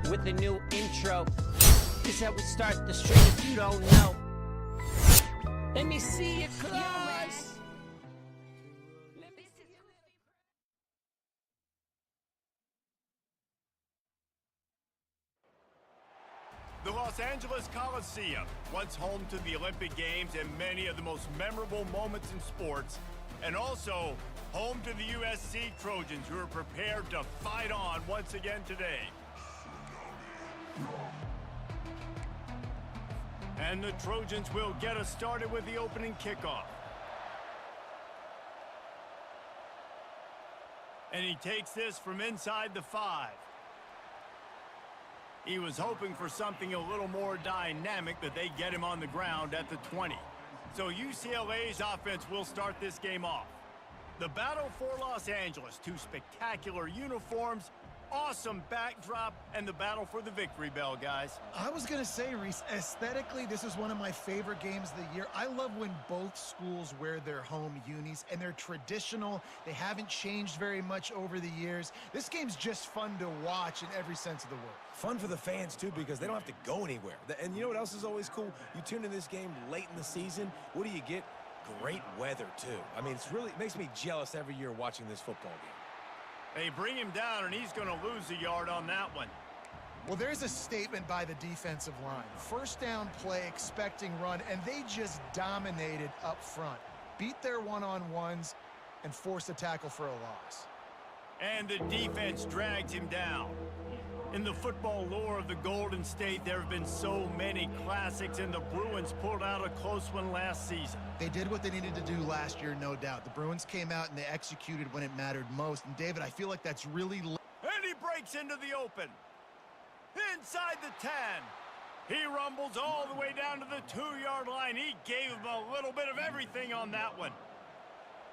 with a new intro. This is how we start the stream if you don't know. Let me see your claws. The Los Angeles Coliseum, once home to the Olympic Games and many of the most memorable moments in sports, and also home to the USC Trojans, who are prepared to fight on once again today. And the Trojans will get us started with the opening kickoff. And he takes this from inside the 5. He was hoping for something a little more dynamic, but they get him on the ground at the 20. So UCLA's offense will start this game off. The battle for Los Angeles, 2 spectacular uniforms, awesome backdrop, and the battle for the victory bell, guys. I was going to say, Reese, aesthetically, this is one of my favorite games of the year. I love when both schools wear their home unis, and they're traditional. They haven't changed very much over the years. This game's just fun to watch in every sense of the word. Fun for the fans, too, because they don't have to go anywhere. And you know what else is always cool? You tune in this game late in the season. What do you get? Great weather, too. I mean, it makes me jealous every year watching this football game. They bring him down, and he's going to lose a yard on that one. Well, there's a statement by the defensive line. First down play, expecting run, and they just dominated up front. Beat their one-on-ones and forced a tackle for a loss. And the defense dragged him down. In the football lore of the Golden State, there have been so many classics, and the Bruins pulled out a close one last season. They did what they needed to do last year, no doubt. The Bruins came out and they executed when it mattered most. And, David, I feel like that's really... And he breaks into the open. Inside the 10. He rumbles all the way down to the 2-yard line. He gave him a little bit of everything on that one.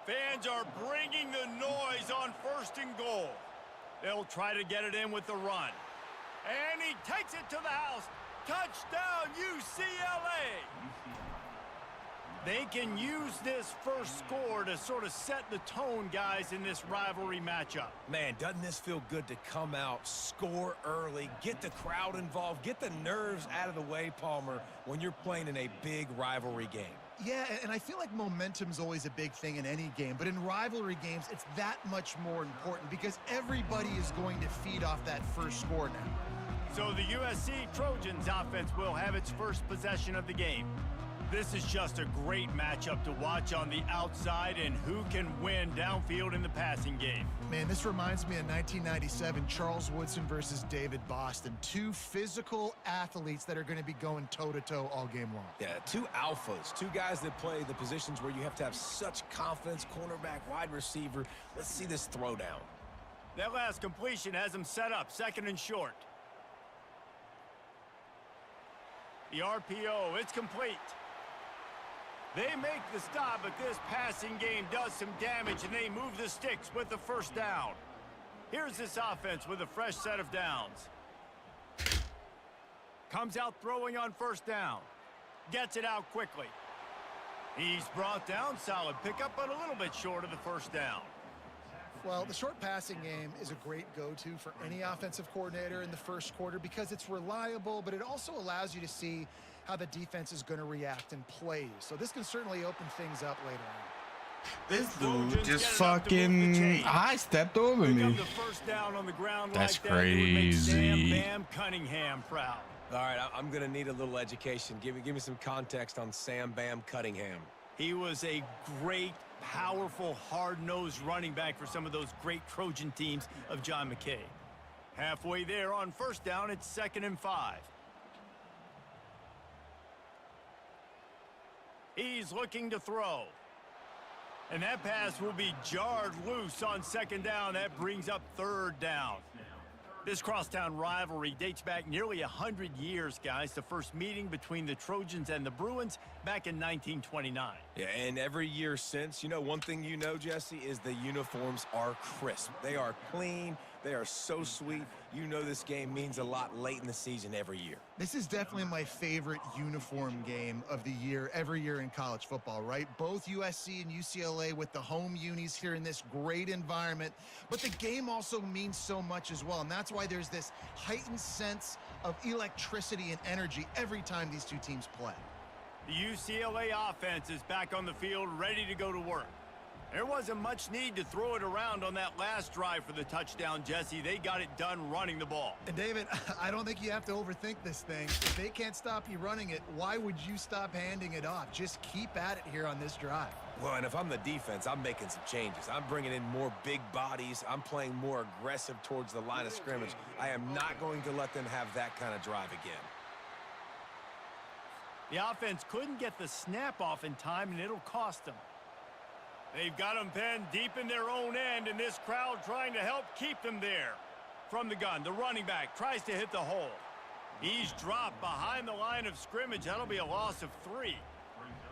Fans are bringing the noise on 1st and goal. They'll try to get it in with the run. And he takes it to the house. Touchdown, UCLA! They can use this first score to sort of set the tone, guys, in this rivalry matchup. Man, doesn't this feel good to come out, score early, get the crowd involved, get the nerves out of the way, Palmer, when you're playing in a big rivalry game? Yeah, and I feel like momentum's always a big thing in any game, but in rivalry games, it's that much more important because everybody is going to feed off that first score now. So the USC Trojans offense will have its first possession of the game. This is just a great matchup to watch on the outside, and who can win downfield in the passing game. Man, this reminds me of 1997, Charles Woodson versus David Boston. 2 physical athletes that are going to be going toe-to-toe all game long. Yeah, 2 alphas, 2 guys that play the positions where you have to have such confidence, cornerback, wide receiver. Let's see this throwdown. That last completion has him set up, 2nd and short. The RPO, it's complete. They make the stop, but this passing game does some damage, and they move the sticks with the first down. Here's this offense with a fresh set of downs. Comes out throwing on 1st down. Gets it out quickly. He's brought down, solid pickup, but a little bit short of the 1st down. Well, the short passing game is a great go-to for any offensive coordinator in the first quarter because it's reliable, but it also allows you to see how the defense is going to react and play. So this can certainly open things up later on. This dude just fucking high stepped over me. The first down on the ground. That's like that, it would make crazy. Sam Bam Cunningham proud. All right, I'm going to need a little education. Give me some context on Sam Bam Cunningham. He was a great, powerful, hard-nosed running back for some of those great Trojan teams of John McKay. Halfway there on 1st down, it's 2nd and 5. He's looking to throw. And that pass will be jarred loose on 2nd down. That brings up 3rd down. This crosstown rivalry dates back nearly 100 years, guys. The first meeting between the Trojans and the Bruins back in 1929. Yeah, and every year since, you know, one thing you know, Jesse, is the uniforms are crisp. They are clean. They are so sweet. You know this game means a lot late in the season every year. This is definitely my favorite uniform game of the year, every year in college football, right? Both USC and UCLA with the home unis here in this great environment. But the game also means so much as well, and that's why there's this heightened sense of electricity and energy every time these two teams play. The UCLA offense is back on the field, ready to go to work. There wasn't much need to throw it around on that last drive for the touchdown, Jesse. They got it done running the ball. And David, I don't think you have to overthink this thing. If they can't stop you running it, why would you stop handing it off? Just keep at it here on this drive. Well, and if I'm the defense, I'm making some changes. I'm bringing in more big bodies. I'm playing more aggressive towards the line of scrimmage. I am not going to let them have that kind of drive again. The offense couldn't get the snap off in time, and it'll cost them. They've got them pinned deep in their own end, and this crowd trying to help keep them there. From the gun, the running back tries to hit the hole. He's dropped behind the line of scrimmage. That'll be a loss of 3.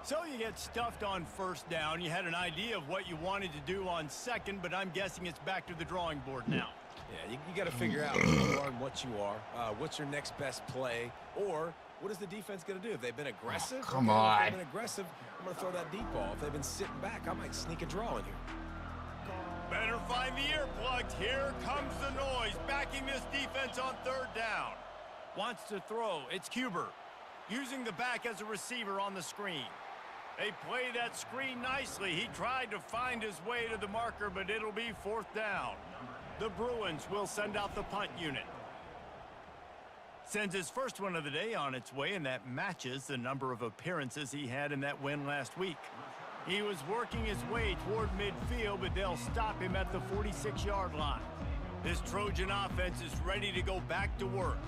So you get stuffed on first down. You had an idea of what you wanted to do on second, but I'm guessing it's back to the drawing board now. Yeah, you got to figure out who you are and what you are. What's your next best play? Or what is the defense going to do? If they've been aggressive, come okay, on. If they've been aggressive, I'm going to throw that deep ball. If they've been sitting back, I might sneak a draw in here. Better find the earplugs. Here comes the noise, backing this defense on third down. Wants to throw. It's Cuber, using the back as a receiver on the screen. They play that screen nicely. He tried to find his way to the marker, but it'll be 4th down. The Bruins will send out the punt unit. Sends his first one of the day on its way, and that matches the number of appearances he had in that win last week. He was working his way toward midfield, but they'll stop him at the 46-yard line. This Trojan offense is ready to go back to work.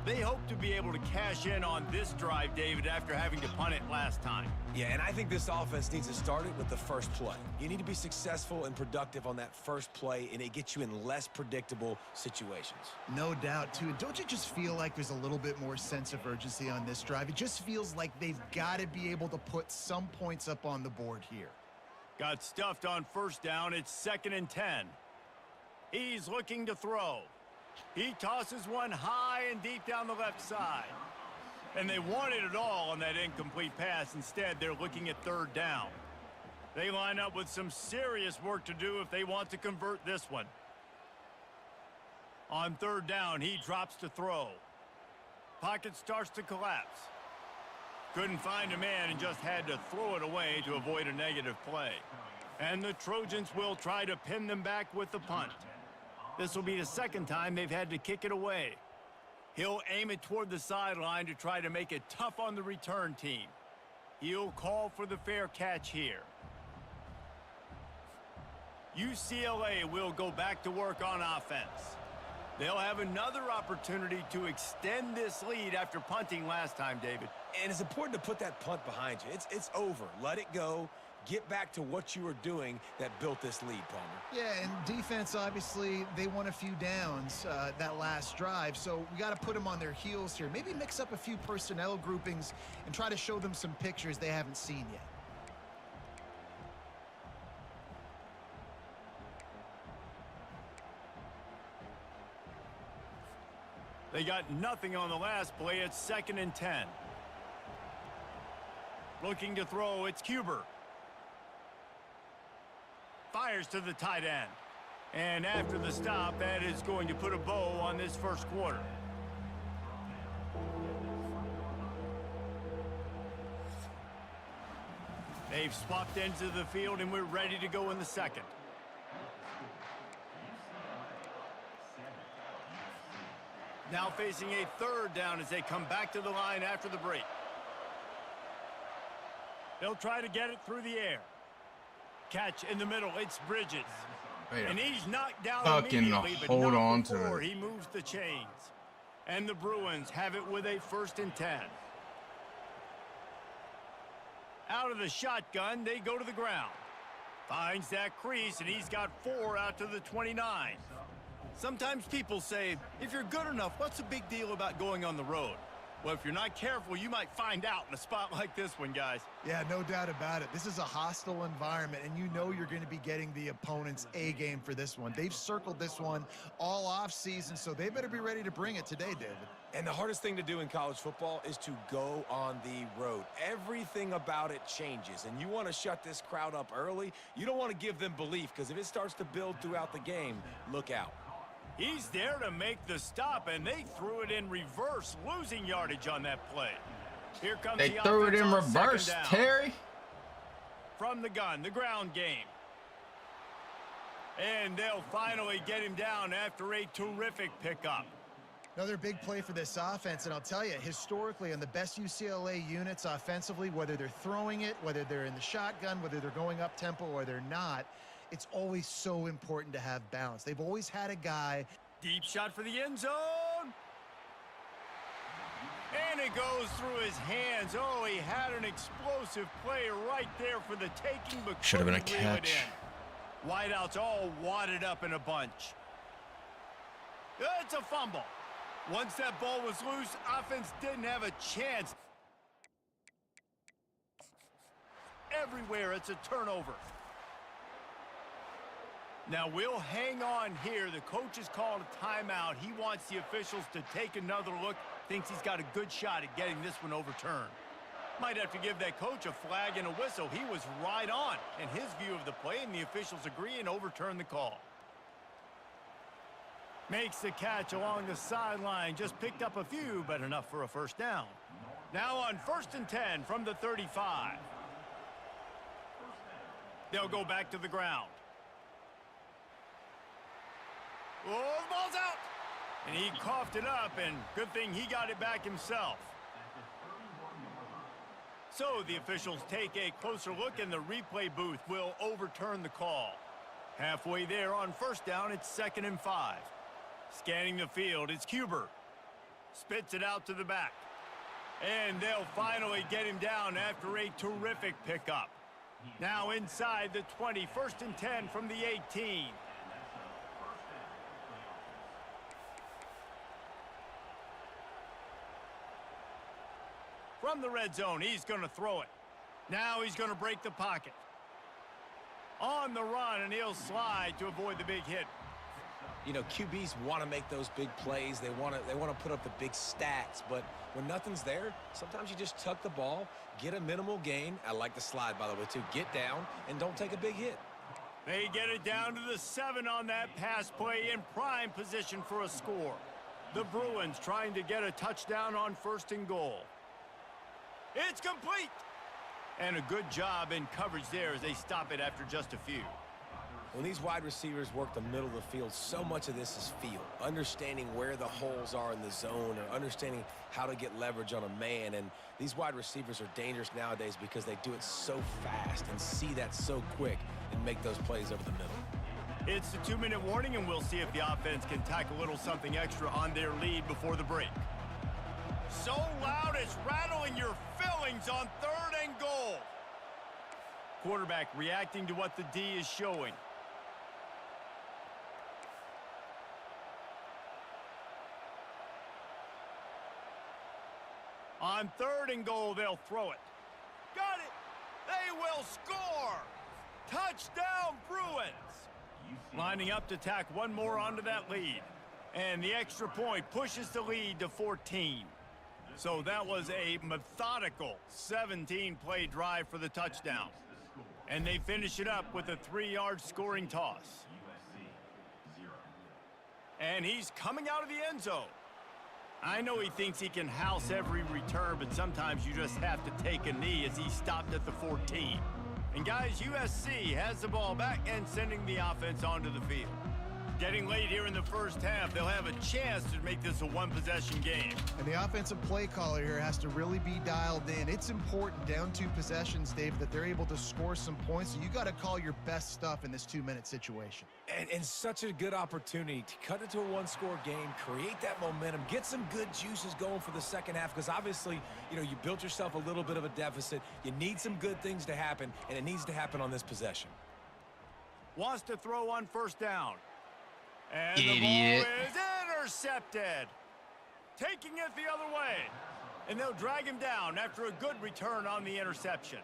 They hope to be able to cash in on this drive, David, after having to punt it last time. Yeah, and I think this offense needs to start it with the first play. You need to be successful and productive on that first play, and it gets you in less predictable situations. No doubt, too. And don't you just feel like there's a little bit more sense of urgency on this drive? It just feels like they've got to be able to put some points up on the board here. Got stuffed on first down. It's 2nd and 10. He's looking to throw. He tosses one high and deep down the left side. And they wanted it all on that incomplete pass. Instead, they're looking at 3rd down. They line up with some serious work to do if they want to convert this one. On 3rd down, he drops to throw. Pocket starts to collapse. Couldn't find a man and just had to throw it away to avoid a negative play. And the Trojans will try to pin them back with the punt. This will be the 2nd time they've had to kick it away. He'll aim it toward the sideline to try to make it tough on the return team. He'll call for the fair catch here. UCLA will go back to work on offense. They'll have another opportunity to extend this lead after punting last time, David. And it's important to put that punt behind you. It's over. Let it go. Get back to what you were doing that built this lead, Palmer. Yeah, and defense, obviously, they won a few downs that last drive, so we got to put them on their heels here. Maybe mix up a few personnel groupings and try to show them some pictures they haven't seen yet. They got nothing on the last play. It's 2nd and 10. Looking to throw, it's Cuber. Fires to the tight end. And after the stop, that is going to put a bow on this first quarter. They've swapped ends of the field, and we're ready to go in the 2nd. Now facing a 3rd down as they come back to the line after the break. They'll try to get it through the air. Catch in the middle. It's Bridges. And he's knocked down immediately, but hold not on before to it. he moves the chains. And the Bruins have it with a 1st and 10. Out of the shotgun, they go to the ground. Finds that crease, and he's got 4 out to the 29. Sometimes people say, if you're good enough, what's the big deal about going on the road? Well, if you're not careful, you might find out in a spot like this one, guys. Yeah, no doubt about it. This is a hostile environment, and you know you're going to be getting the opponent's A game for this one. They've circled this one all off season, so they better be ready to bring it today, David. And the hardest thing to do in college football is to go on the road. Everything about it changes, and you want to shut this crowd up early. You don't want to give them belief, because if it starts to build throughout the game, look out. He's there to make the stop, and they threw it in reverse, losing yardage on that play. Here comes They the threw it offense in on second reverse, down. Terry. From the gun, the ground game. And they'll finally get him down after a terrific pickup. Another big play for this offense, and I'll tell you, historically, on the best UCLA units offensively, whether they're throwing it, whether they're in the shotgun, whether they're going up tempo or they're not, it's always so important to have balance. They've always had a guy. Deep shot for the end zone. And it goes through his hands. Oh, he had an explosive play right there for the taking, but Should have been a couldn't reel it catch. in. Wideouts all wadded up in a bunch. It's a fumble. Once that ball was loose, offense didn't have a chance. Everywhere, it's a turnover. Now, we'll hang on here. The coach has called a timeout. He wants the officials to take another look. Thinks he's got a good shot at getting this one overturned. Might have to give that coach a flag and a whistle. He was right on in his view of the play, and the officials agree and overturn the call. Makes the catch along the sideline. Just picked up a few, but enough for a first down. Now on 1st and 10 from the 35. They'll go back to the ground. Oh, the ball's out. And he coughed it up, and good thing he got it back himself. So the officials take a closer look, and the replay booth will overturn the call. Halfway there on 1st down, it's 2nd and 5. Scanning the field, it's Huber. Spits it out to the back. And they'll finally get him down after a terrific pickup. Now inside the 20, 1st and 10 from the 18. From the red zone, he's going to throw it. Now he's going to break the pocket. On the run, and he'll slide to avoid the big hit. You know, QBs want to make those big plays. They want to put up the big stats. But when nothing's there, sometimes you just tuck the ball, get a minimal gain. I like the slide, by the way, too. Get down and don't take a big hit. They get it down to the 7 on that pass play, in prime position for a score. The Bruins trying to get a touchdown on 1st and goal. It's complete. And a good job in coverage there as they stop it after just a few. When these wide receivers work the middle of the field, so much of this is feel. Understanding where the holes are in the zone, or understanding how to get leverage on a man. And these wide receivers are dangerous nowadays because they do it so fast and see that so quick and make those plays over the middle. It's the 2-minute warning, and we'll see if the offense can tack a little something extra on their lead before the break. So loud it's rattling your fillings on 3rd and goal. Quarterback reacting to what the D is showing. On 3rd and goal, they'll throw it. Got it. They will score. Touchdown, Bruins. Lining up to tack one more onto that lead. And the extra point pushes the lead to 14. So that was a methodical 17-play drive for the touchdown. And they finish it up with a 3-yard scoring toss. And he's coming out of the end zone. I know he thinks he can house every return, but sometimes you just have to take a knee as he stopped at the 14. And guys, USC has the ball back and sending the offense onto the field. Getting late here in the first half, they'll have a chance to make this a one-possession game. And the offensive play caller here has to really be dialed in. It's important down 2 possessions, Dave, that they're able to score some points. So you got to call your best stuff in this 2-minute situation. And such a good opportunity to cut it to a 1-score game, create that momentum, get some good juices going for the second half, because obviously, you know, you built yourself a little bit of a deficit. You need some good things to happen, and it needs to happen on this possession. Wants to throw on 1st down. And Idiot. the ball is intercepted. Taking it the other way. And they'll drag him down after a good return on the interception.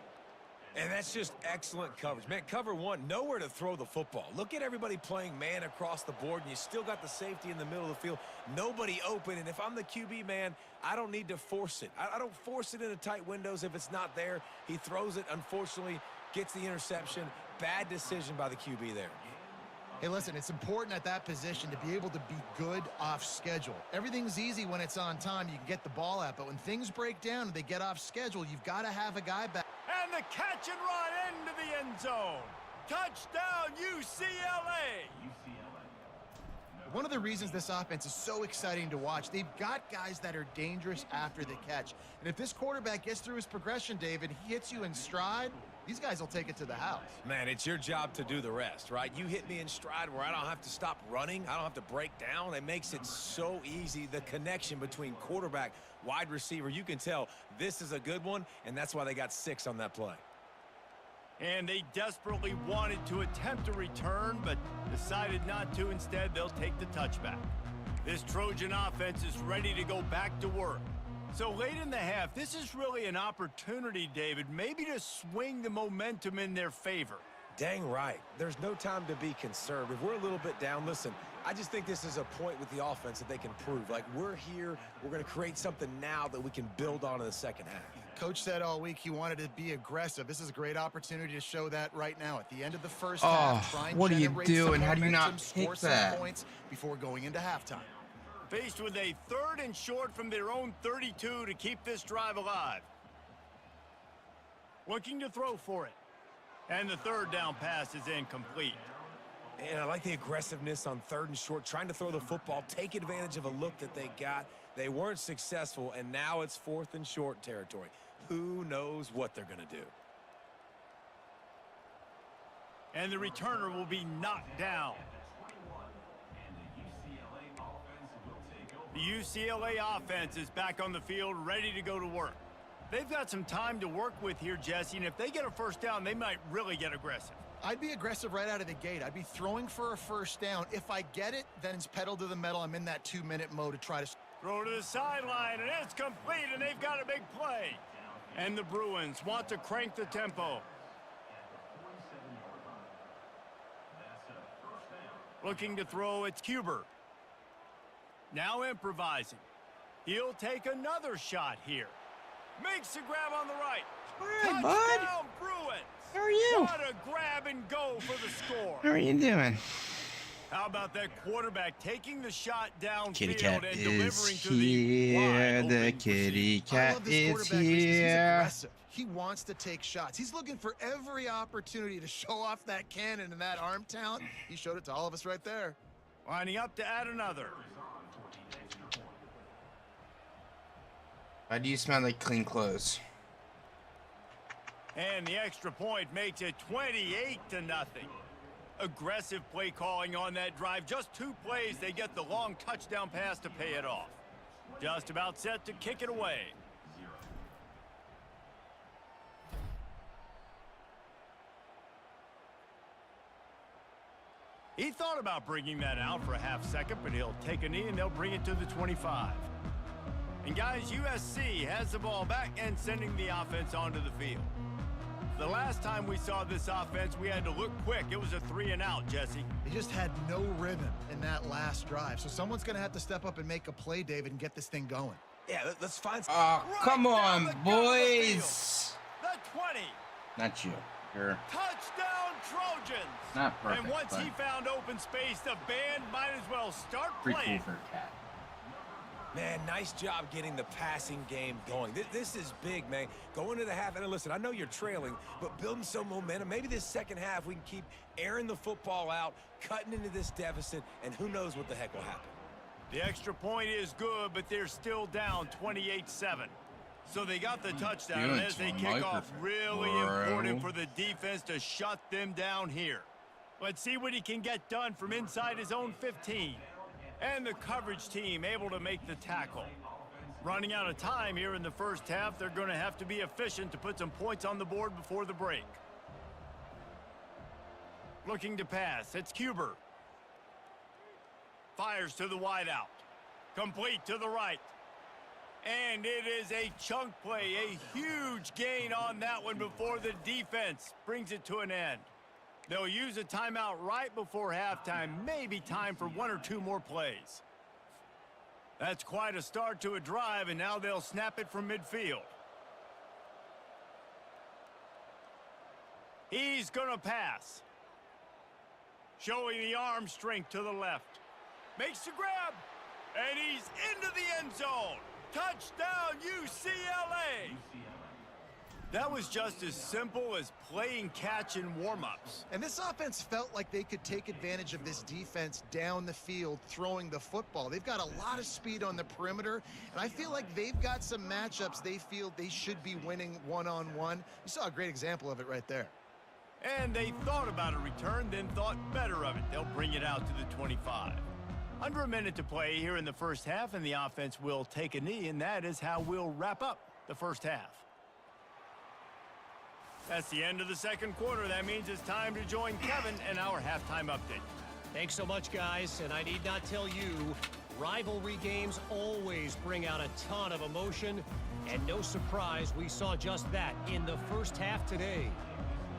And that's just excellent coverage. Man, cover one, nowhere to throw the football. Look at everybody playing man across the board, and you still got the safety in the middle of the field. Nobody open, and if I'm the QB, man, I don't need to force it. I don't force it into tight windows if it's not there. He throws it, unfortunately, gets the interception. Bad decision by the QB there. Hey, listen, it's important at that position to be able to be good off schedule. Everything's easy when it's on time. You can get the ball out, but when things break down and they get off schedule, you've got to have a guy back. And the catch and run into the end zone. Touchdown, UCLA. One of the reasons this offense is so exciting to watch, they've got guys that are dangerous after the catch. And if this quarterback gets through his progression, David, he hits you in stride, these guys will take it to the house. Man, it's your job to do the rest, right? You hit me in stride where I don't have to stop running. I don't have to break down. It makes it so easy, the connection between quarterback, wide receiver. You can tell this is a good one, and that's why they got 6 on that play. And they desperately wanted to attempt a return, but decided not to. Instead, they'll take the touchback. This Trojan offense is ready to go back to work. So late in the half, this is really an opportunity, David, maybe to swing the momentum in their favor. Dang right. There's no time to be conservative. We're a little bit down. Listen, I just think this is a point with the offense that they can prove. Like, we're here, we're going to create something now that we can build on in the second half. Coach said all week he wanted to be aggressive. This is a great opportunity to show that right now. At the end of the first half, try and what are you generate doing? some How do you momentum, not score pick some that? points before going into halftime. Faced with a 3rd and short from their own 32 to keep this drive alive. Looking to throw for it. And the 3rd down pass is incomplete. And I like the aggressiveness on 3rd and short, trying to throw the football, take advantage of a look that they got. They weren't successful, and now it's 4th and short territory. Who knows what they're going to do? And the returner will be knocked down. The UCLA offense is back on the field, ready to go to work. They've got some time to work with here, Jesse, and if they get a first down, they might really get aggressive. I'd be aggressive right out of the gate. I'd be throwing for a first down. If I get it, then it's pedal to the metal. I'm in that 2-minute mode to try to Throw to the sideline, and it's complete, and they've got a big play. And the Bruins want to crank the tempo. Looking to throw, it's Huber. Now improvising. He'll take another shot here. Makes the grab on the right. All right, Touchdown, bud. Bruins. How are you? What a grab and go for the score. How are you doing? How about that quarterback taking the shot Kitty downfield cat and is delivering to the here. wide The open kitty I cat love this is quarterback because he's here. aggressive. He wants to take shots. He's looking for every opportunity to show off that cannon and that arm talent. He showed it to all of us right there. Lining up to add another. Why do you smell like clean clothes? And the extra point makes it 28-0. Aggressive play calling on that drive. Just 2 plays, they get the long touchdown pass to pay it off. Just about set to kick it away. He thought about bringing that out for a half second, but he'll take a knee and they'll bring it to the 25. And guys, USC has the ball back and sending the offense onto the field. The last time we saw this offense, we had to look quick. It was a 3-and-out, Jesse. They just had no rhythm in that last drive. So someone's going to have to step up and make a play, David, and get this thing going. Yeah, let's find some. Oh, come Right down on, the gut of the field. boys. The 20. Not you. You're Touchdown, Trojans. not perfect, And once but he found open space, the band might as well start pretty cool playing. for a cat. Man, nice job getting the passing game going. This is big, man. Going into the half, and listen, I know you're trailing, but building some momentum. Maybe this second half we can keep airing the football out, cutting into this deficit, and who knows what the heck will happen. The extra point is good, but they're still down 28-7. So they got the touchdown, and as they kick off, really important for the defense to shut them down here. Let's see what he can get done from inside his own 15. And the coverage team able to make the tackle. Running out of time here in the first half, they're going to have to be efficient to put some points on the board before the break. Looking to pass, it's Huber. Fires to the wideout. Complete to the right. And it is a chunk play, a huge gain on that one before the defense brings it to an end. They'll use a timeout right before halftime, maybe time for 1 or 2 more plays. That's quite a start to a drive, and now they'll snap it from midfield. He's going to pass. Showing the arm strength to the left. Makes the grab, and he's into the end zone. Touchdown, UCLA! That was just as simple as playing catch in warm-ups. And this offense felt like they could take advantage of this defense down the field throwing the football. They've got a lot of speed on the perimeter, and I feel like they've got some matchups they feel they should be winning one-on-one. You saw a great example of it right there. And they thought about a return, then thought better of it. They'll bring it out to the 25. Under a minute to play here in the first half, and the offense will take a knee, and that is how we'll wrap up the first half. That's the end of the second quarter. That means it's time to join Kevin and our halftime update. Thanks so much, guys, and I need not tell you, rivalry games always bring out a ton of emotion, and no surprise we saw just that in the first half today.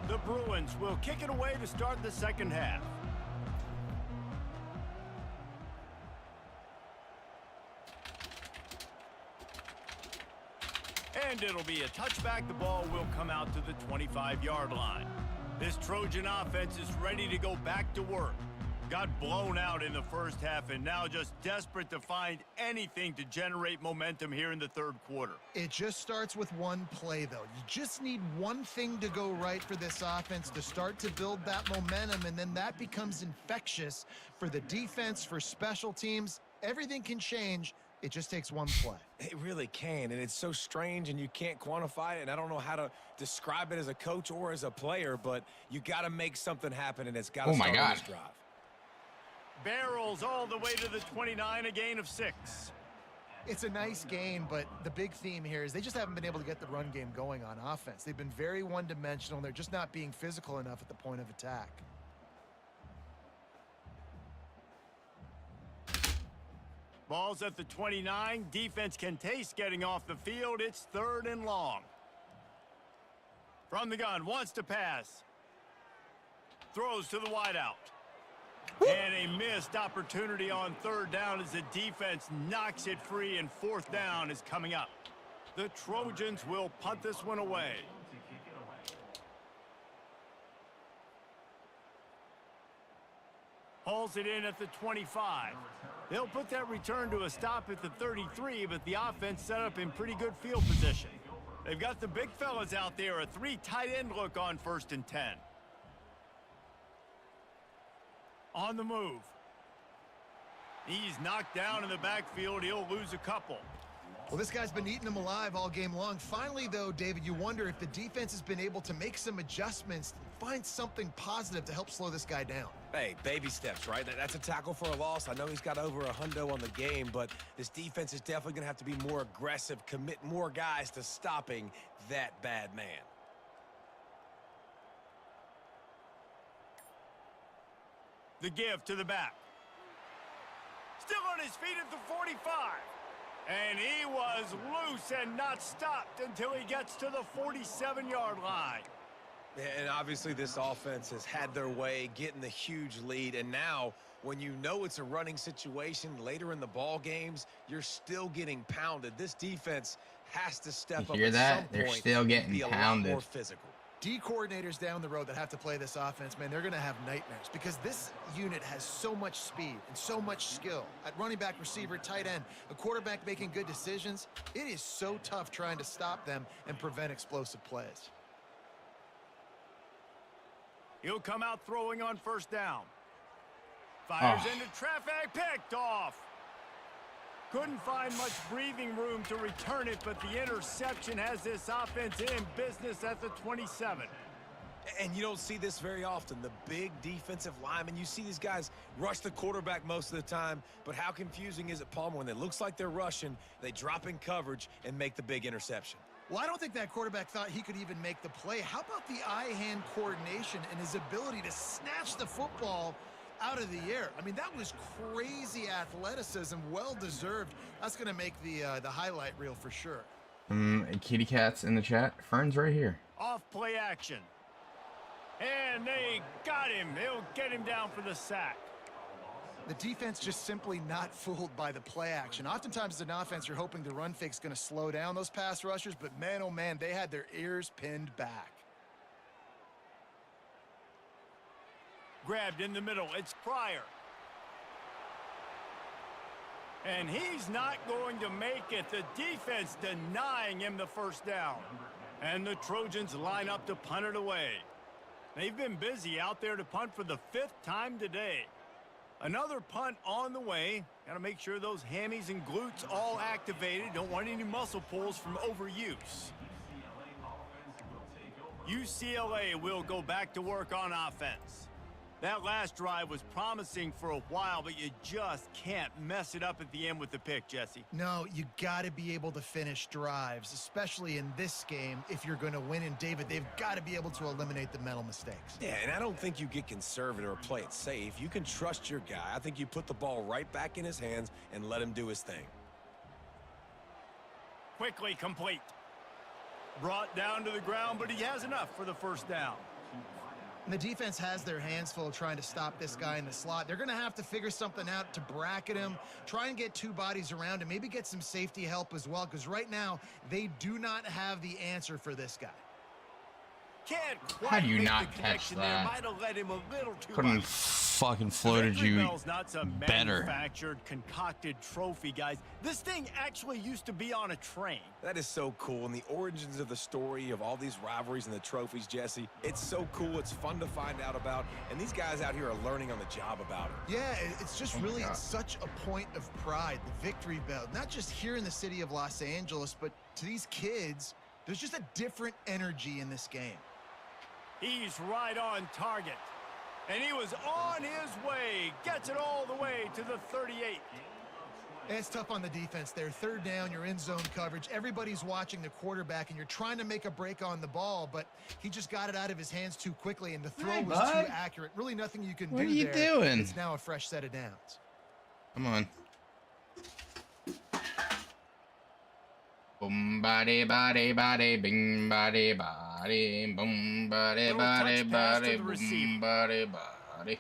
The Bruins will kick it away to start the second half. And it'll be a touchback. The ball will come out to the 25-yard line. This Trojan offense is ready to go back to work. Got blown out in the first half and now just desperate to find anything to generate momentum here in the third quarter. It just starts with one play, though. You just need one thing to go right for this offense to start to build that momentum, and then that becomes infectious for the defense, for special teams. Everything can change. It just takes one play. It really can, and it's so strange, and you can't quantify it, and I don't know how to describe it as a coach or as a player, but you got to make something happen, and it's got to start on this drive. Barrels all the way to the 29, a gain of 6. It's a nice gain, but the big theme here is they just haven't been able to get the run game going on offense. They've been very one-dimensional, and they're just not being physical enough at the point of attack. Ball's at the 29. Defense can taste getting off the field. It's 3rd and long. From the gun, wants to pass. Throws to the wideout. And a missed opportunity on 3rd down as the defense knocks it free, and 4th down is coming up. The Trojans will punt this one away. Hauls it in at the 25. They'll put that return to a stop at the 33, but the offense set up in pretty good field position. They've got the big fellas out there, a 3 tight end look on 1st and 10. On the move. He's knocked down in the backfield. He'll lose a couple. Well, this guy's been eating them alive all game long. Finally, though, David, you wonder if the defense has been able to make some adjustments, find something positive to help slow this guy down. Hey, baby steps, right? That's a tackle for a loss. I know he's got over a hundo on the game, but this defense is definitely going to have to be more aggressive, commit more guys to stopping that bad man. The give to the back. Still on his feet at the 45. And he was loose and not stopped until he gets to the 47-yard line. And obviously this offense has had their way, getting the huge lead. And now, when you know it's a running situation later in the ball games, you're still getting pounded. This defense has to step up. You hear that? They're still getting pounded. More physical. D coordinators down the road that have to play this offense, man, they're going to have nightmares because this unit has so much speed and so much skill. At running back, receiver, tight end, a quarterback making good decisions, it is so tough trying to stop them and prevent explosive plays. He'll come out throwing on 1st down. Fires into traffic, picked off. Couldn't find much breathing room to return it, but the interception has this offense in business at the 27. And you don't see this very often. The big defensive linemen, you see these guys rush the quarterback most of the time, but how confusing is it, Palmer, when it looks like they're rushing, they drop in coverage and make the big interception? Well, I don't think that quarterback thought he could even make the play. How about the eye-hand coordination and his ability to snatch the football out of the air. I mean, that was crazy athleticism, well-deserved. That's going to make the highlight reel for sure. Kitty cats in the chat. Fern's right here. Off play action. And they got him. They'll get him down for the sack. The defense just simply not fooled by the play action. Oftentimes as an offense, you're hoping the run fake's going to slow down those pass rushers, but man, oh man, they had their ears pinned back. Grabbed in the middle. It's Pryor. And he's not going to make it. The defense denying him the first down. And the Trojans line up to punt it away. They've been busy out there to punt for the 5th time today. Another punt on the way. Got to make sure those hammies and glutes all activated. Don't want any muscle pulls from overuse. UCLA will go back to work on offense. That last drive was promising for a while, but you just can't mess it up at the end with the pick, Jesse. No, you got to be able to finish drives, especially in this game if you're going to win. And David, they've got to be able to eliminate the mental mistakes. Yeah, and I don't think you get conservative or play it safe. You can trust your guy. I think you put the ball right back in his hands and let him do his thing. Quickly complete. Brought down to the ground, but he has enough for the first down. And the defense has their hands full trying to stop this guy in the slot. They're going to have to figure something out to bracket him, try and get 2 bodies around him, maybe get some safety help as well, because right now they do not have the answer for this guy. Can't quite How do you make not the catch connection there. that? Might have let him a little too Couldn't much. fucking floated Victory you Bell's not some better. manufactured, concocted trophy, guys. This thing actually used to be on a train. That is so cool, and the origins of the story of all these rivalries and the trophies, Jesse, it's so cool. It's fun to find out about, and these guys out here are learning on the job about it. Yeah, it's just really God. such a point of pride, the Victory Bell. Not just here in the city of Los Angeles, but to these kids, there's just a different energy in this game. He's right on target. And he was on his way. Gets it all the way to the 38. It's tough on the defense there. 3rd down, you're in zone coverage. Everybody's watching the quarterback, and you're trying to make a break on the ball, but he just got it out of his hands too quickly, and the throw Hey, was bud. too accurate. Really nothing you can What do are you there. doing? It's now a fresh set of downs. Come on. Boom body body body bing body body boom body Little body touch pass to body the boom receiver. body body.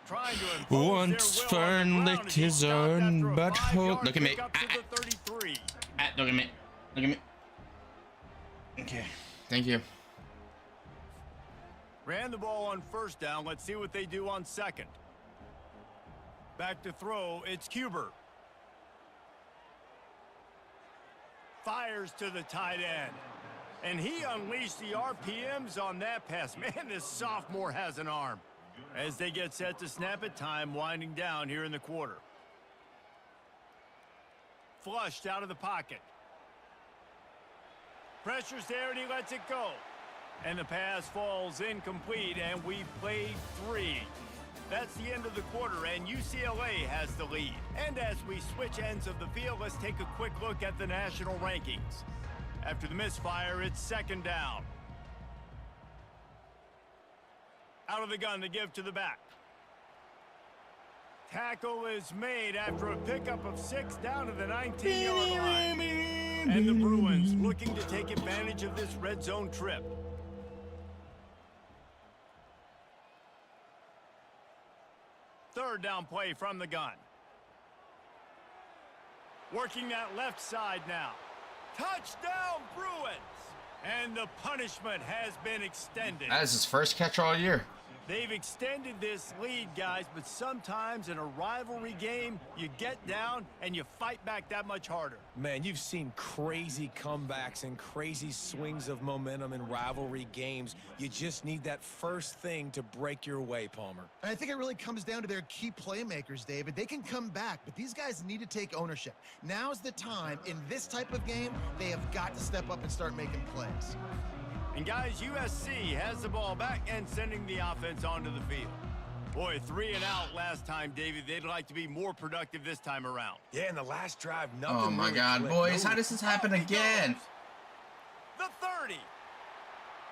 Trying to impose Once their will on Fern the ground licked as he his stopped own after a butthole. 5-yard Look at me. pickup to the 33. Look at me. Look at me. Okay. Thank you. Ran the ball on 1st down. Let's see what they do on 2nd. Back to throw. It's Cuber. Fires to the tight end. And he unleashed the RPMs on that pass. Man, this sophomore has an arm. As they get set to snap it, time winding down here in the quarter. Flushed out of the pocket. Pressure's there and he lets it go. And the pass falls incomplete, and we played 3. That's the end of the quarter, and UCLA has the lead. And as we switch ends of the field, let's take a quick look at the national rankings. After the misfire, it's 2nd down. Out of the gun to give to the back. Tackle is made after a pickup of 6 down to the 19-yard line. And the Bruins looking to take advantage of this red zone trip. Third down play from the gun. Working that left side now. Touchdown, Bruins! And the punishment has been extended. That is his first catch all year. They've extended this lead, guys, but sometimes in a rivalry game, you get down and you fight back that much harder. Man, you've seen crazy comebacks and crazy swings of momentum in rivalry games. You just need that first thing to break your way, Palmer. And I think it really comes down to their key playmakers, David. They can come back, but these guys need to take ownership. Now's the time. In this type of game, they have got to step up and start making plays. And guys, USC has the ball back and sending the offense onto the field. Boy, 3 and out last time, David. They'd like to be more productive this time around. Yeah, in the last drive, nothing. Oh my really God, clicked. boys, No how does this happen again? The 30.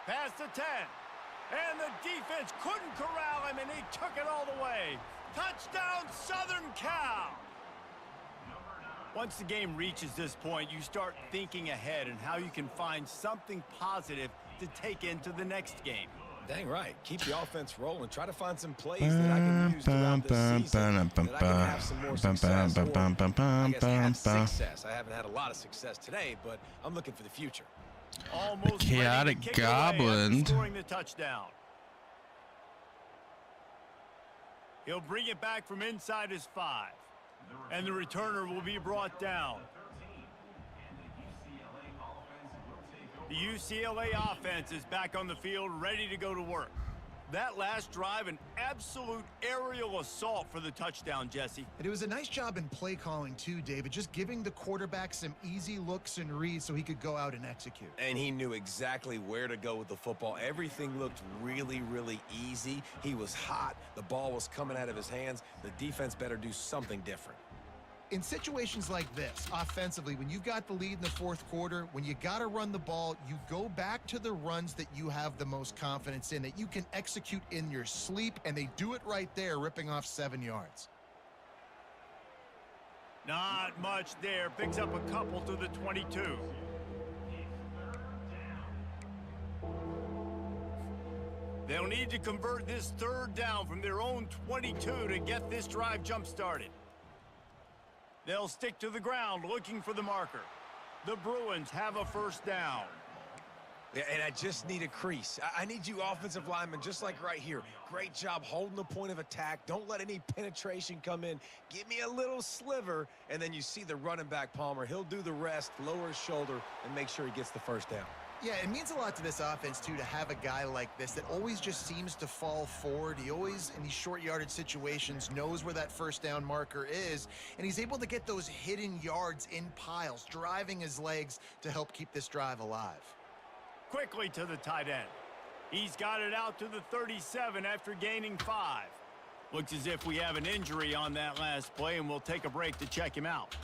Past the 10. And the defense couldn't corral him, and he took it all the way. Touchdown, Southern Cal! Once the game reaches this point, you start thinking ahead and how you can find something positive to take into the next game. Dang right. Keep the offense rolling. Try to find some plays that I can use throughout the season that I can have some more success. Or, I guess have success. I haven't had a lot of success today, but I'm looking for the future. Almost Chaotic ready to kick Goblin. away after scoring the touchdown. He'll bring it back from inside his 5. And the returner will be brought down. The UCLA offense is back on the field, ready to go to work. That last drive, an absolute aerial assault for the touchdown, Jesse. And it was a nice job in play calling too, David, just giving the quarterback some easy looks and reads so he could go out and execute. And he knew exactly where to go with the football. Everything looked really, really easy. He was hot. The ball was coming out of his hands. The defense better do something different. In situations like this, offensively, when you've got the lead in the fourth quarter, when you got to run the ball, you go back to the runs that you have the most confidence in, that you can execute in your sleep, and they do it right there, ripping off 7 yards. Not much there. Picks up a couple to the 22. They'll need to convert this 3rd down from their own 22 to get this drive jump-started. They'll stick to the ground looking for the marker. The Bruins have a 1st down. Yeah, and I just need a crease. I need you offensive linemen, just like right here. Great job holding the point of attack. Don't let any penetration come in. Give me a little sliver, and then you see the running back, Palmer. He'll do the rest, lower his shoulder, and make sure he gets the 1st down. Yeah, it means a lot to this offense, too, to have a guy like this that always just seems to fall forward. He always, in these short yardage situations, knows where that 1st down marker is, and he's able to get those hidden yards in piles, driving his legs to help keep this drive alive. Quickly to the tight end. He's got it out to the 37 after gaining 5. Looks as if we have an injury on that last play, and we'll take a break to check him out.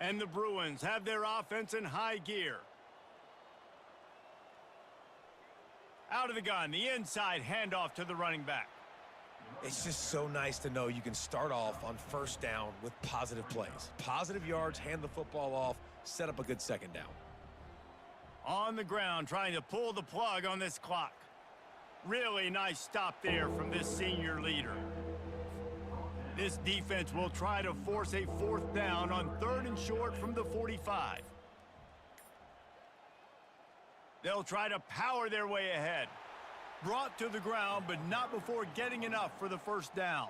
And the Bruins have their offense in high gear. Out of the gun, the inside handoff to the running back. It's just so nice to know you can start off on 1st down with positive plays. Positive yards, hand the football off, set up a good 2nd down. On the ground, trying to pull the plug on this clock. Really nice stop there from this senior leader. This defense will try to force a 4th down on 3rd and short from the 45. They'll try to power their way ahead. Brought to the ground, but not before getting enough for the 1st down.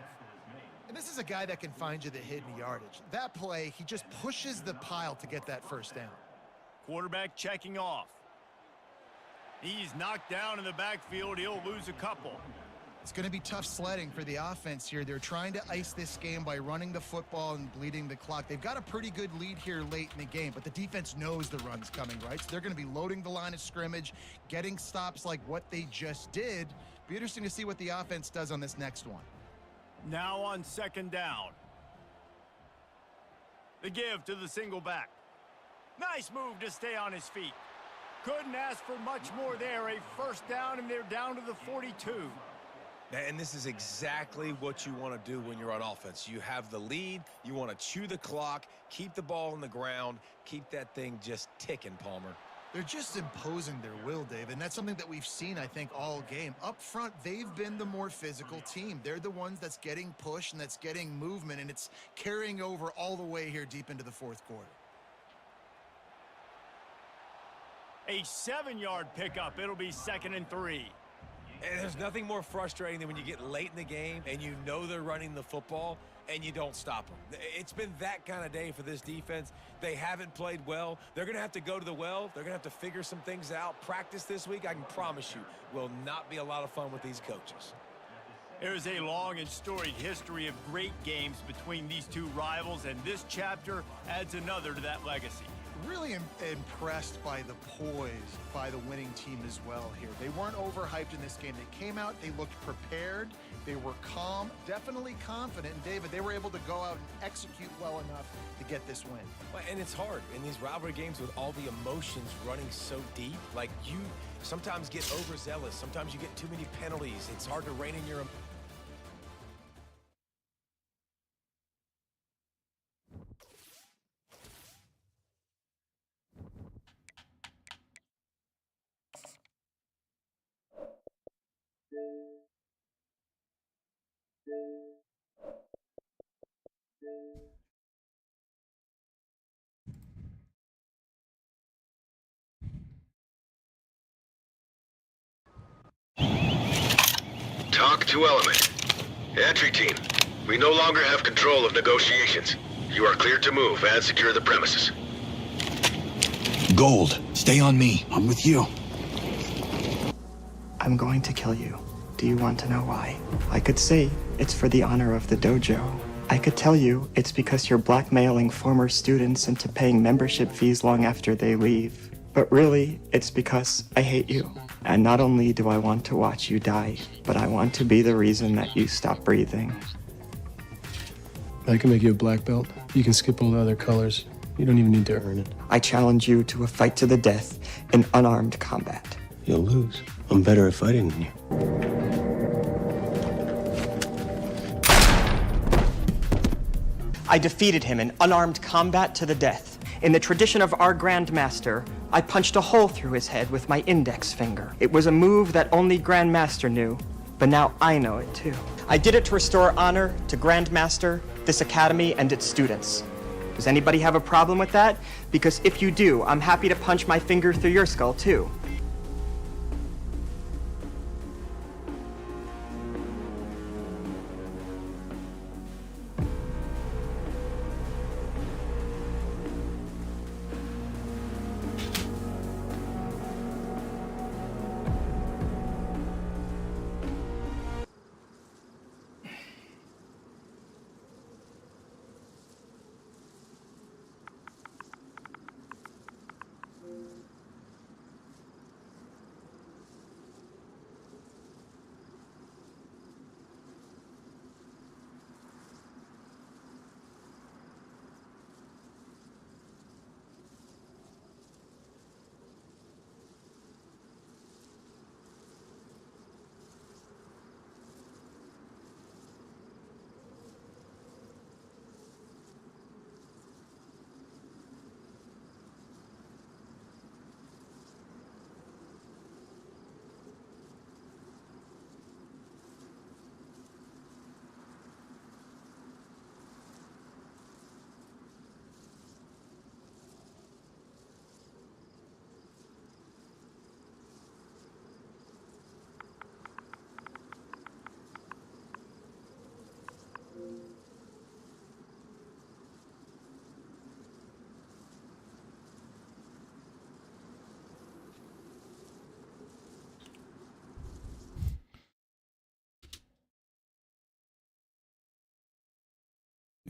And this is a guy that can find you the hidden yardage. That play, he just pushes the pile to get that 1st down. Quarterback checking off. He's knocked down in the backfield. He'll lose a couple. It's going to be tough sledding for the offense here. They're trying to ice this game by running the football and bleeding the clock. They've got a pretty good lead here late in the game, but the defense knows the run's coming, right? So they're going to be loading the line of scrimmage, getting stops like what they just did. Be interesting to see what the offense does on this next one. Now on 2nd down. The give to the single back. Nice move to stay on his feet. Couldn't ask for much more there. A 1st down, and they're down to the 42. And this is exactly what you want to do when you're on offense. You have the lead. You want to chew the clock, keep the ball on the ground, keep that thing just ticking, Palmer. They're just imposing their will, David, and that's something that we've seen, I think, all game. Up front, they've been the more physical team. They're the ones that's getting pushed and that's getting movement, and it's carrying over all the way here deep into the 4th quarter. A 7-yard pickup. It'll be 2nd and 3. And there's nothing more frustrating than when you get late in the game and you know they're running the football and you don't stop them. It's been that kind of day for this defense. They haven't played well. They're going to have to go to the well. They're going to have to figure some things out. Practice this week, I can promise you, will not be a lot of fun with these coaches. There's a long and storied history of great games between these two rivals, and this chapter adds another to that legacy. Really impressed by the poise by the winning team as well here. They weren't overhyped in this game. They came out, they looked prepared, they were calm, definitely confident. And David, they were able to go out and execute well enough to get this win. Well, and it's hard in these rivalry games with all the emotions running so deep. Like, you sometimes get overzealous. Sometimes you get too many penalties. It's hard to rein in your... Talk to Element. Entry team, we no longer have control of negotiations. You are cleared to move and secure the premises. Gold, stay on me. I'm with you. I'm going to kill you. Do you want to know why? I could say it's for the honor of the dojo. I could tell you it's because you're blackmailing former students into paying membership fees long after they leave. But really, it's because I hate you. And not only do I want to watch you die, but I want to be the reason that you stop breathing. I can make you a black belt. You can skip all the other colors. You don't even need to earn it. I challenge you to a fight to the death in unarmed combat. You'll lose. I'm better at fighting than you. I defeated him in unarmed combat to the death. In the tradition of our Grandmaster, I punched a hole through his head with my index finger. It was a move that only Grandmaster knew, but now I know it too. I did it to restore honor to Grandmaster, this academy, and its students. Does anybody have a problem with that? Because if you do, I'm happy to punch my finger through your skull too.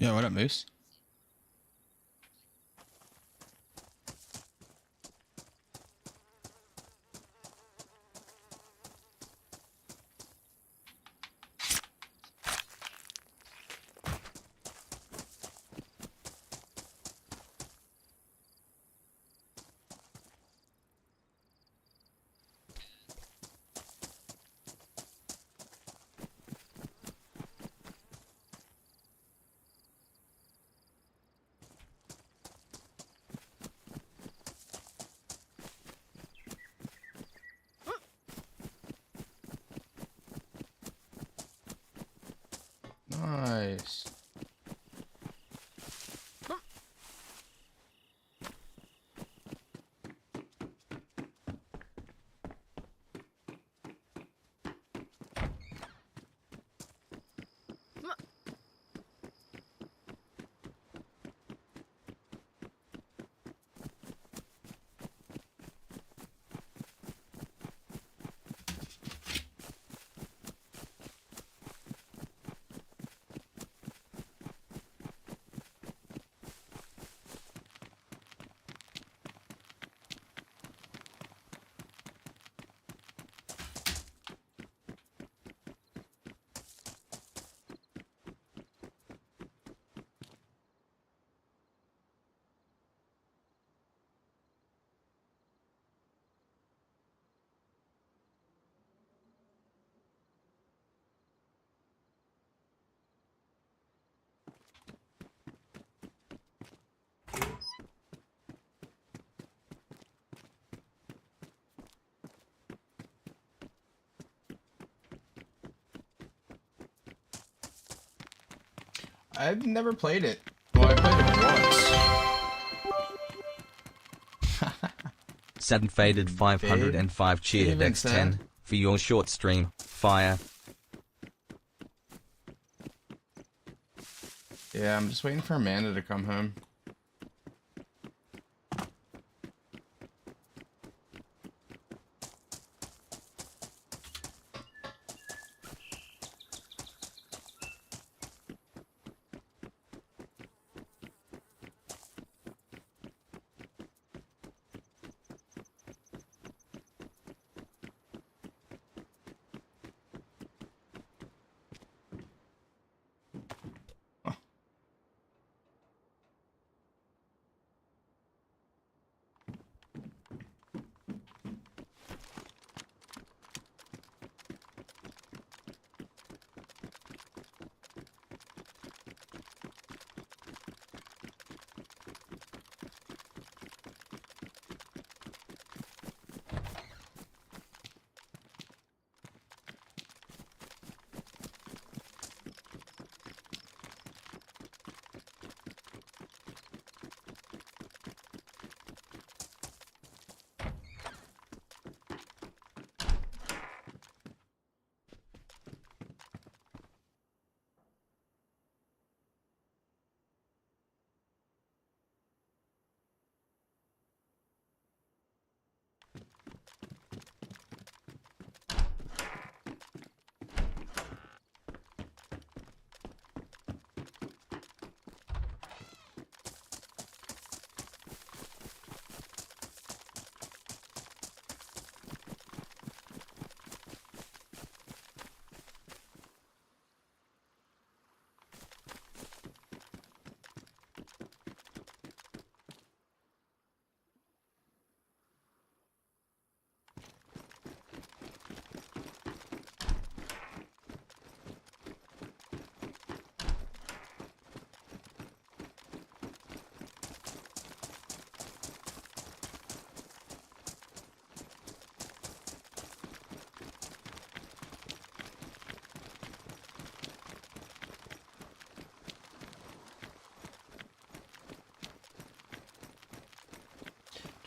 Yeah, what up, Moose? I've never played it. Well, I played it once. 7 faded 505 cheer Even Dex so. 10 for your short stream. Fire. Yeah, I'm just waiting for Amanda to come home.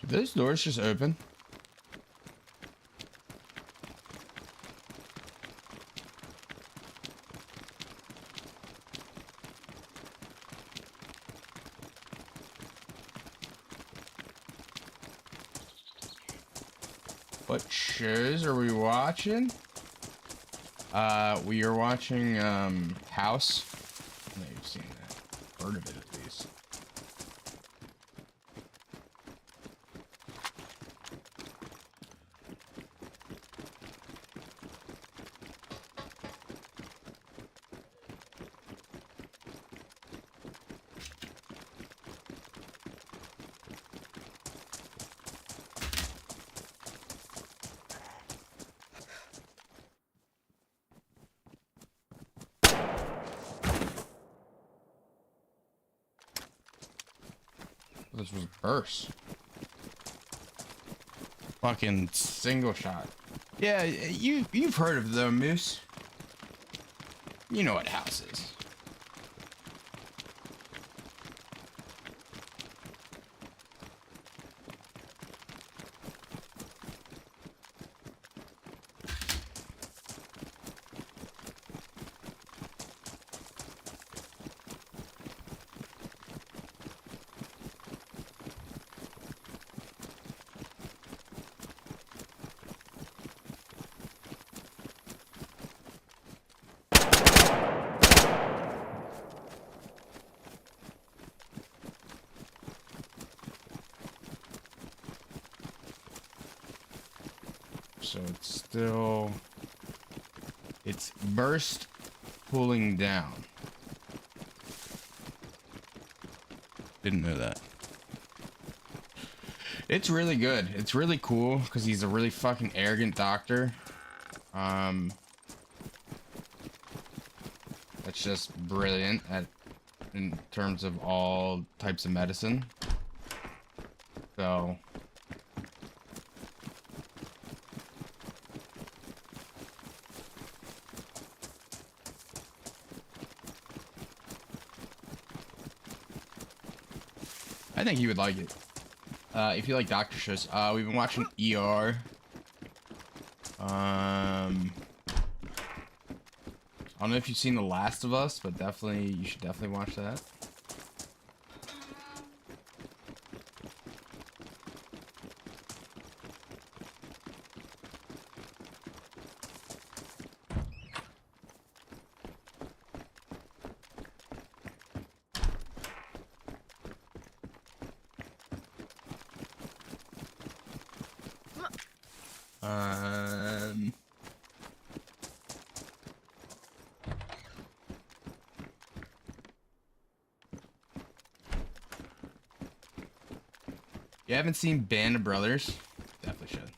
Did those doors just open? What shows are we watching? We are watching House. I know you've seen that. Heard of it at least. This was burst. Fucking single shot. Yeah, you've heard of them, Moose. You know what House is. So it's burst pulling down. Didn't know that. It's really good. It's really cool because he's a really fucking arrogant doctor. That's just brilliant in terms of all types of medicine. So I think you would like it. If you like doctor shows, we've been watching ER. I don't know if you've seen The Last of Us, but definitely, you should definitely watch that. You haven't seen Band of Brothers? Definitely should.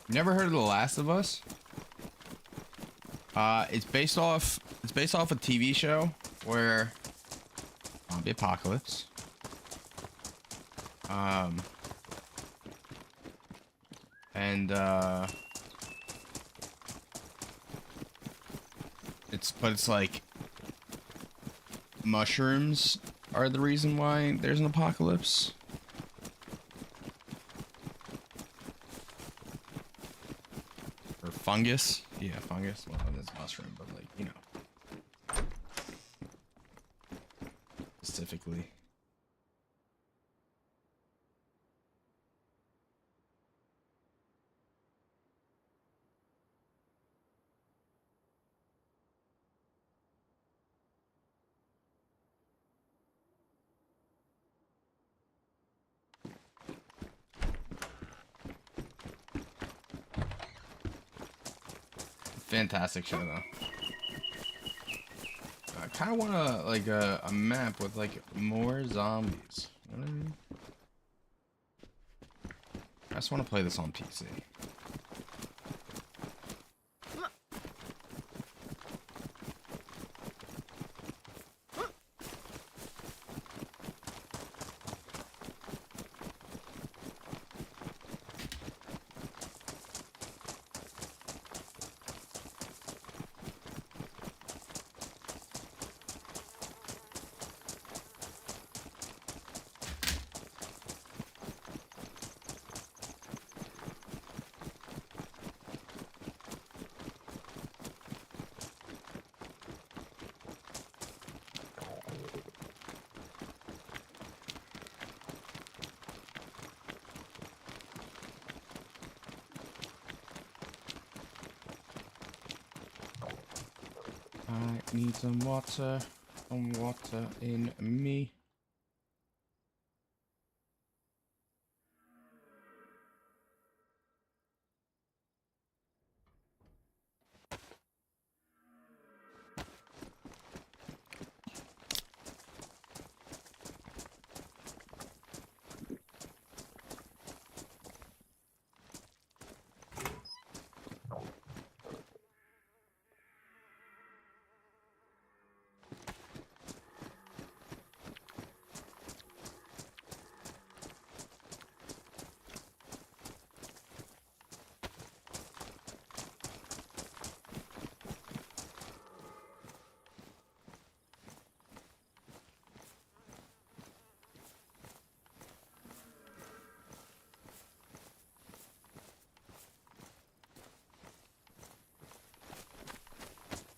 Never heard of The Last of Us? It's based off a TV show where the apocalypse. It's like mushrooms are the reason why there's an apocalypse. Fungus? Yeah, fungus. Well, that's mushroom, but like, you know. Specifically. Fantastic show though. I kind of want a map with like more zombies. You know what I mean? I just want to play this on PC. I need some water in me.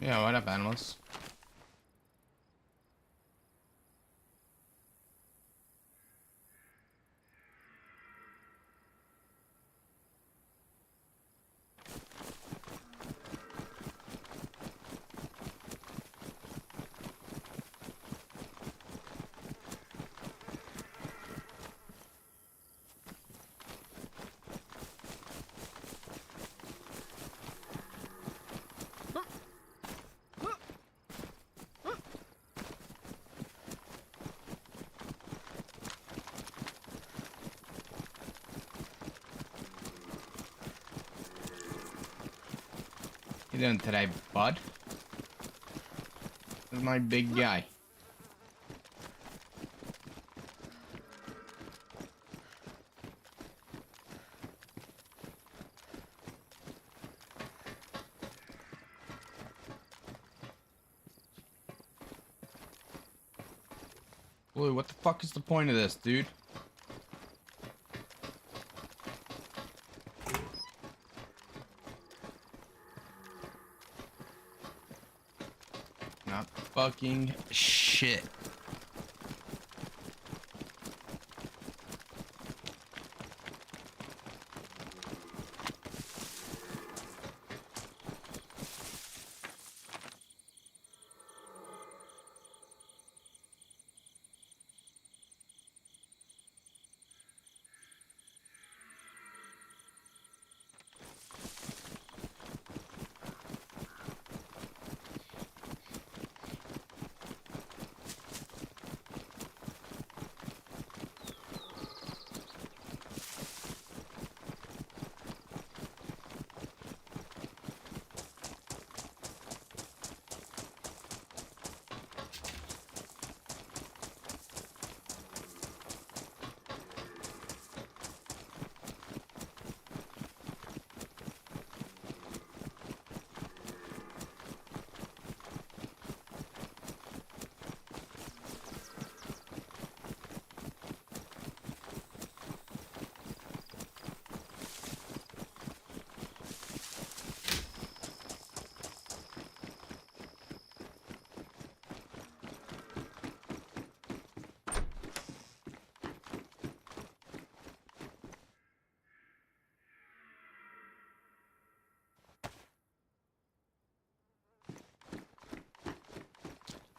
Yeah, what up, animals? What you doing today, bud? This is my big guy. Blue, what the fuck is the point of this, dude? Not fucking shit.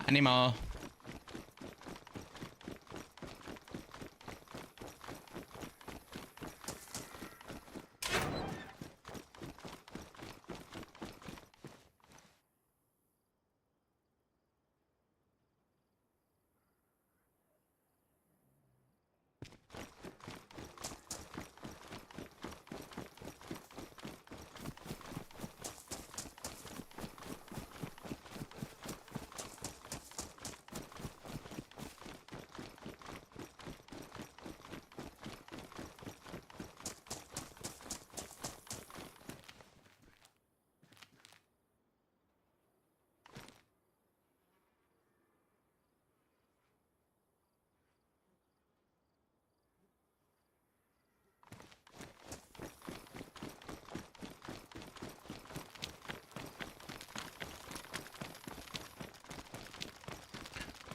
Animal.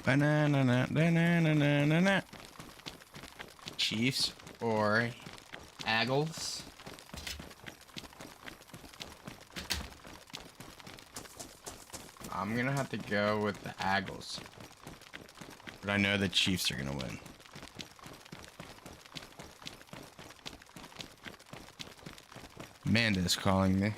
Banana. Chiefs or Eagles? I'm gonna have to go with the Eagles, but I know the Chiefs are gonna win. Amanda's calling me.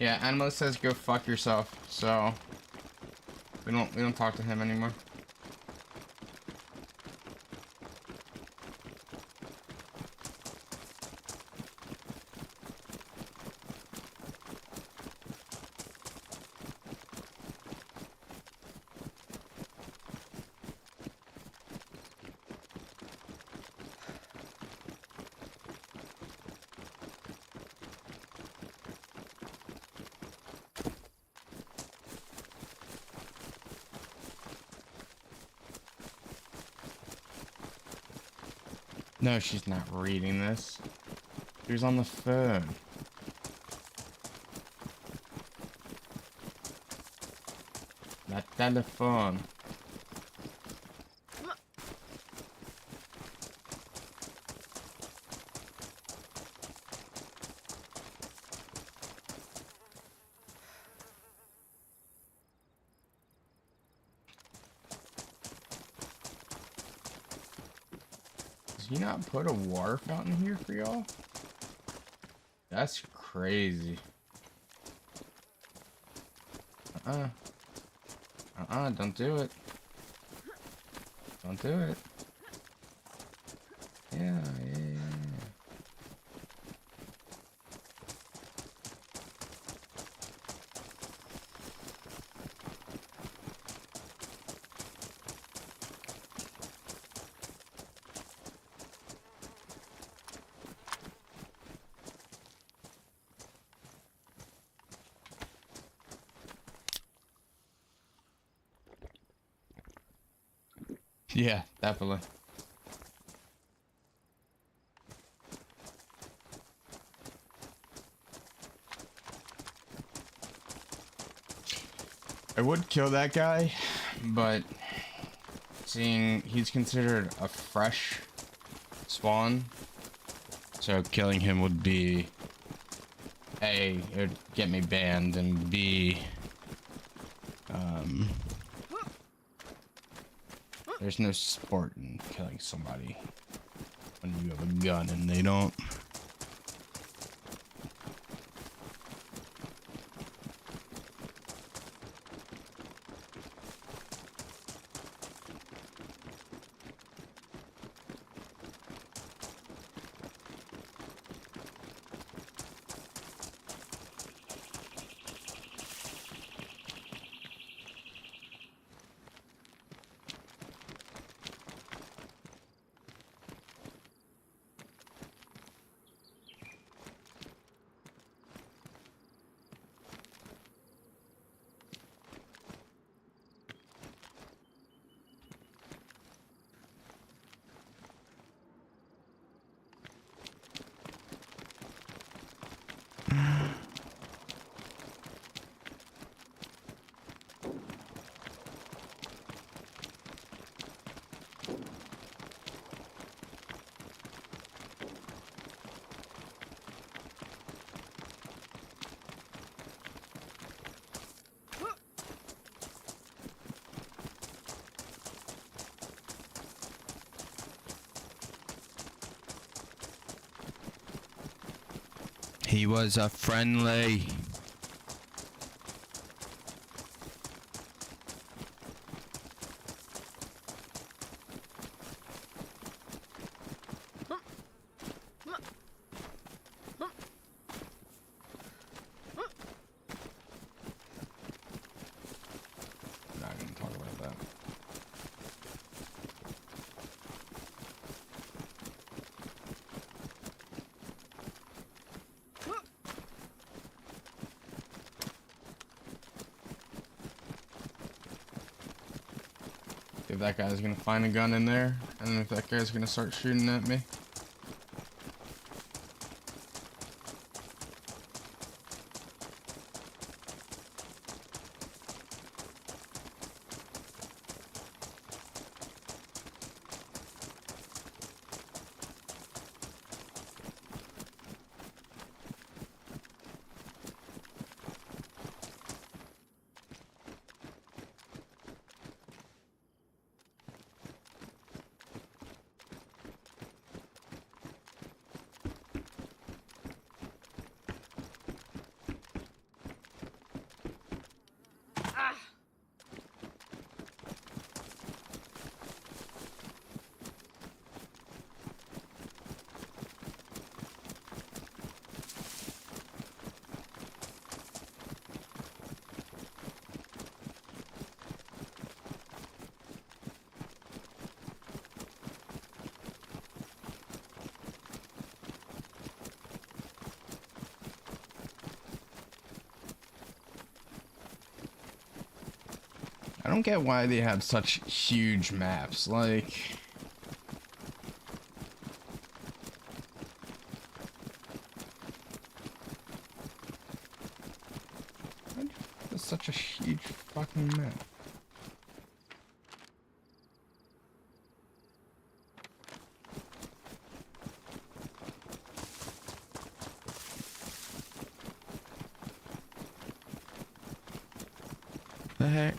Yeah, Animal says go fuck yourself, so we don't talk to him anymore. No, she's not reading this. She was on the phone. La telephone. Did he not put a water fountain here for y'all? That's crazy. Don't do it. Don't do it. Yeah. Yeah, definitely. I would kill that guy, but seeing he's considered a fresh spawn, so killing him would be A, it would get me banned, and B, there's no sport in killing somebody when you have a gun and they don't. He was a friendly. Not gonna talk about that. if that guy's gonna find a gun in there, and if that guy's gonna start shooting at me. I don't get why they have such huge maps, like... It's such a huge fucking map. The heck?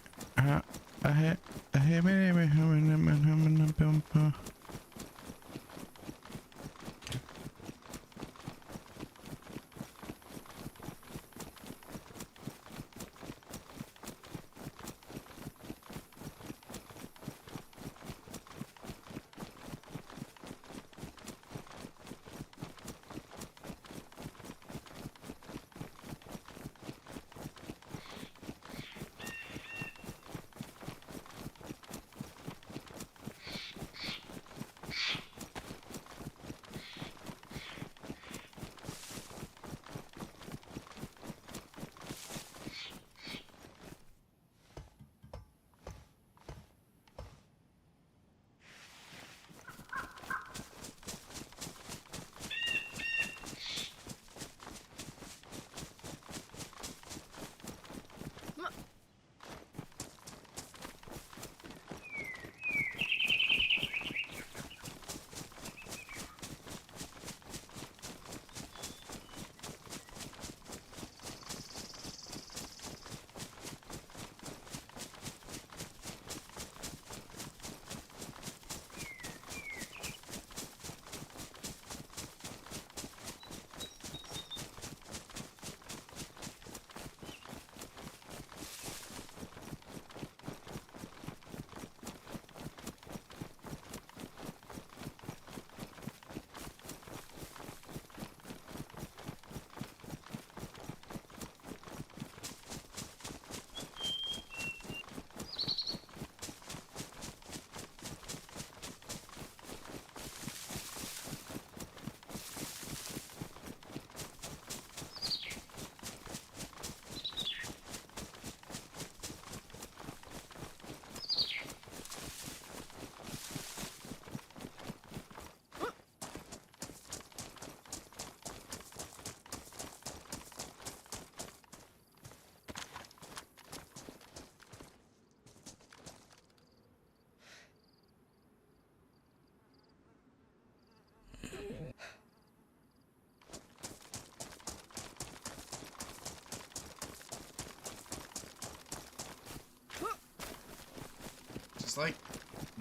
It's like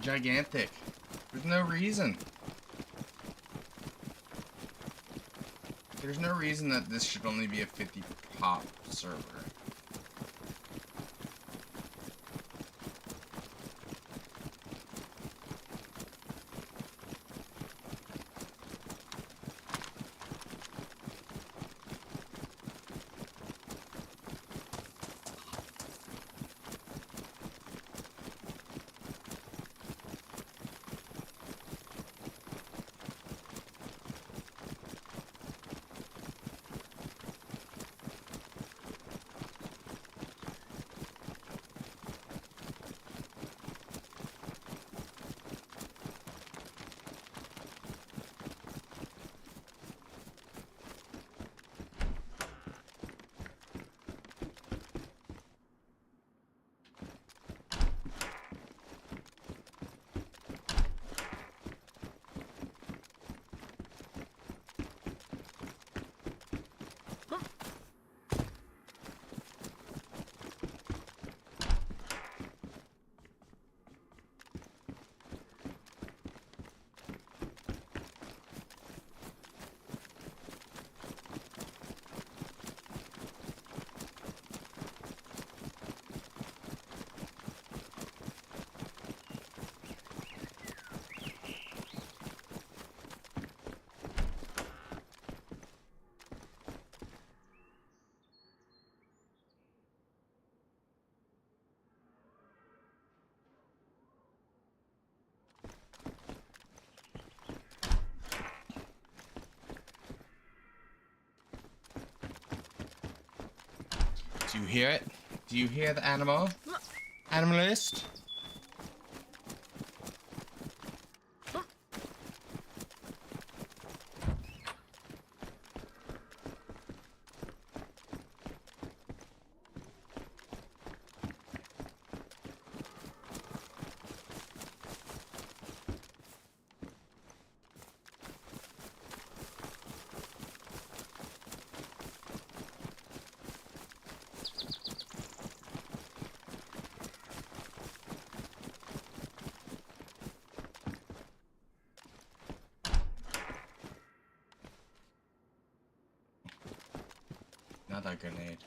gigantic. There's no reason. There's no reason that this should only be a 50 pop server. Do you hear it? Do you hear the animal? Animalist? Not that grenade.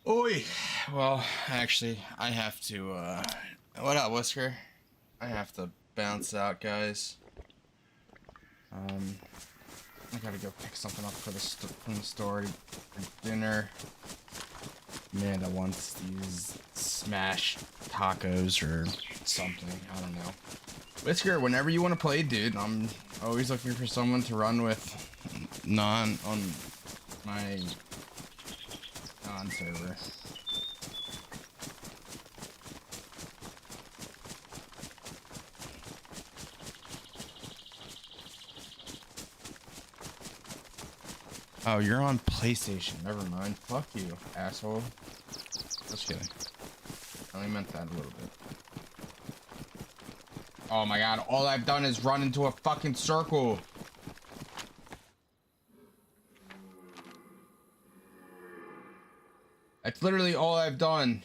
Oi! Well, actually, I have to, what up, Whisker? I have to bounce out, guys. I gotta go pick something up for from the store for dinner. Amanda wants these smashed tacos or something, I don't know. Whisker, whenever you want to play, dude, I'm always looking for someone to run with on my non-server. Oh, you're on PlayStation. Never mind. Fuck you, asshole. Just kidding. I only meant that a little bit. Oh my god, all I've done is run into a fucking circle. That's literally all I've done.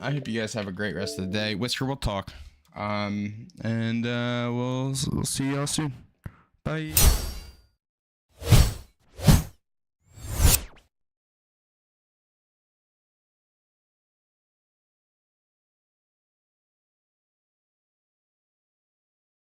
I hope you guys have a great rest of the day. Whisker, we'll talk. We'll see y'all soon. Bye.